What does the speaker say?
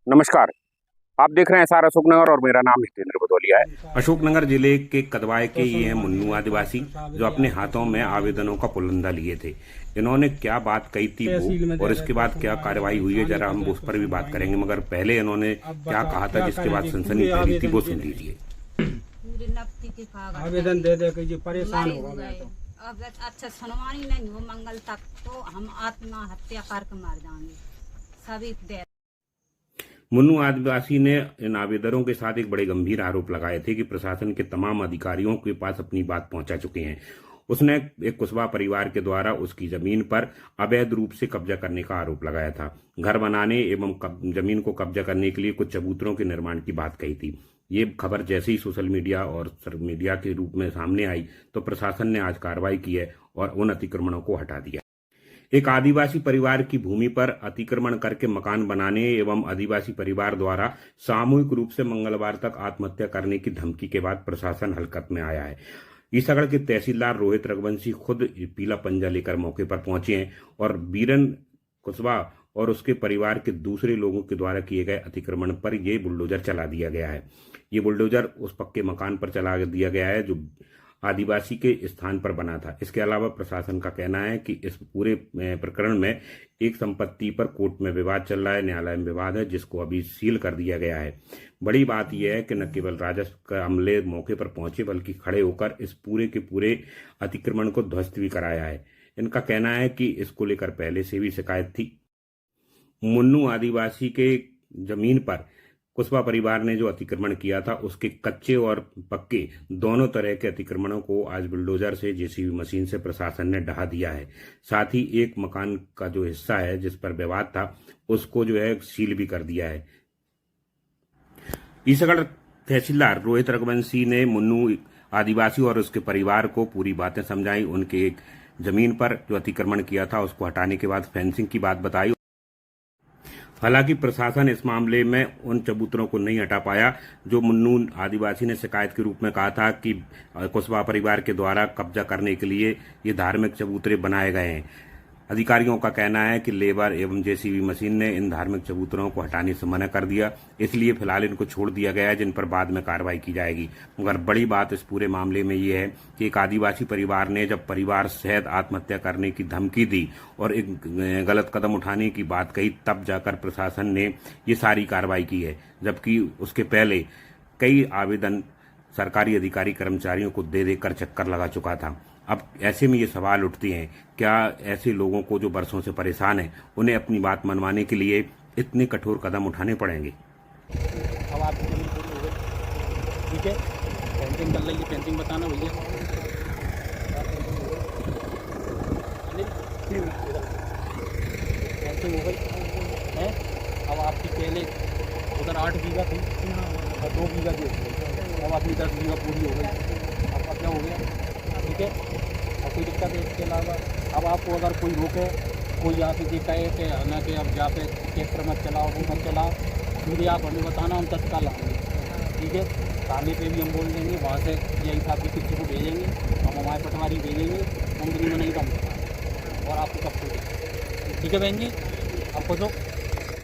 नमस्कार। आप देख रहे हैं SR अशोकनगर और मेरा नाम हितेंद्र भदौलिया है। अशोकनगर जिले के कदवाय के ये हैं मुन्नू आदिवासी, जो अपने हाथों में आवेदनों का पुलिंदा लिए थे। इन्होंने क्या बात कही थी वो और इसके बाद क्या कार्रवाई हुई है, जरा हम उस पर भी बात करेंगे, मगर पहले इन्होंने क्या कहा था जिसके बाद सनसनी फैली थी वो सुन लीजिए। पूरे नकदी के कागज आवेदन दे दे के जो परेशान मरे हो गए हुए। अब अच्छा सुनवाई नहीं हो मंगल तक तो हम आत्महत्या करके मर जाएंगे सभी दे। मुन्नू आदिवासी ने इन आवेदकों के साथ एक बड़े गंभीर आरोप लगाए थे कि प्रशासन के तमाम अधिकारियों के पास अपनी बात पहुंचा चुके हैं। उसने एक कुशवाहा परिवार के द्वारा उसकी जमीन पर अवैध रूप से कब्जा करने का आरोप लगाया था। घर बनाने एवं जमीन को कब्जा करने के लिए कुछ चबूतरों के निर्माण की बात कही थी। ये खबर जैसे ही सोशल मीडिया और मीडिया के रूप में सामने आई तो प्रशासन ने आज कार्रवाई की है और उन अतिक्रमणों को हटा दिया। एक आदिवासी परिवार की भूमि पर अतिक्रमण करके मकान बनाने एवं आदिवासी परिवार द्वारा सामूहिक रूप से मंगलवार तक आत्महत्या करने की धमकी के बाद प्रशासन हरकत में आया है। ईसागढ़ के तहसीलदार रोहित रघुवंशी खुद पीला पंजा लेकर मौके पर पहुंचे हैं और बीरन कुशवाहा और उसके परिवार के दूसरे लोगों के द्वारा किए गए अतिक्रमण पर यह बुलडोजर चला दिया गया है। ये बुलडोजर उस पक्के मकान पर चला दिया गया है जो आदिवासी के स्थान पर बना था। इसके अलावा प्रशासन का कहना है कि इस पूरे प्रकरण में एक संपत्ति पर कोर्ट में विवाद चल रहा है, न्यायालय में विवाद है, जिसको अभी सील कर दिया गया है। बड़ी बात यह है कि न केवल राजस्व का अमले मौके पर पहुंचे बल्कि खड़े होकर इस पूरे के पूरे अतिक्रमण को ध्वस्त भी कराया है। इनका कहना है कि इसको लेकर पहले से भी शिकायत थी। मुन्नू आदिवासी के जमीन पर कुशवाहा परिवार ने जो अतिक्रमण किया था उसके कच्चे और पक्के दोनों तरह के अतिक्रमणों को आज बुलडोजर से जेसीबी मशीन से प्रशासन ने ढहा दिया है। साथ ही एक मकान का जो हिस्सा है जिस पर विवाद था उसको जो है सील भी कर दिया है। ईसागढ़ तहसीलदार रोहित रघुवंशी ने मुन्नू आदिवासी और उसके परिवार को पूरी बातें समझाई। उनके एक जमीन पर जो अतिक्रमण किया था उसको हटाने के बाद फेंसिंग की बात बताई। हालांकि प्रशासन इस मामले में उन चबूतरों को नहीं हटा पाया जो मुन्नू आदिवासी ने शिकायत के रूप में कहा था कि कुशवाहा परिवार के द्वारा कब्जा करने के लिए ये धार्मिक चबूतरे बनाए गए हैं। अधिकारियों का कहना है कि लेबर एवं जेसीबी मशीन ने इन धार्मिक चबूतरों को हटाने से मना कर दिया, इसलिए फिलहाल इनको छोड़ दिया गया है, जिन पर बाद में कार्रवाई की जाएगी। मगर बड़ी बात इस पूरे मामले में ये है कि एक आदिवासी परिवार ने जब परिवार सहित आत्महत्या करने की धमकी दी और एक गलत कदम उठाने की बात कही, तब जाकर प्रशासन ने ये सारी कार्रवाई की है, जबकि उसके पहले कई आवेदन सरकारी अधिकारी कर्मचारियों को दे देकर चक्कर लगा चुका था। अब ऐसे में ये सवाल उठते हैं, क्या ऐसे लोगों को जो बरसों से परेशान हैं उन्हें अपनी बात मनवाने के लिए इतने कठोर कदम उठाने पड़ेंगे? अब आप ठीक है पेंटिंग कर लेंगे, पेंटिंग बताना भैया। पेंटिंग हो गई है। अब आपकी पहले उधर 8 बीघा थी और 2 बीघा की हो गई, अब आपकी 10 बीघा पूरी हो गई। अब क्या हो गया, ठीक है। और कोई दिक्कत है इसके अलावा अब आपको अगर कोई रोके, कोई आप ये कहे कि ना कि अब जहाँ पे ट्रैक्टर मत चलाओ वो मत चलाओ, फिर आप हमें बताना, हम तत्काल आएंगे, ठीक है। थाने पे भी हम बोल देंगे, वहाँ से यही साहब की किसी को भेजेंगे, हम हमारे पटवारी भेजेंगे, मंत्री में नहीं कम और आपको कब को, ठीक है बहन जी। आप खुश हो।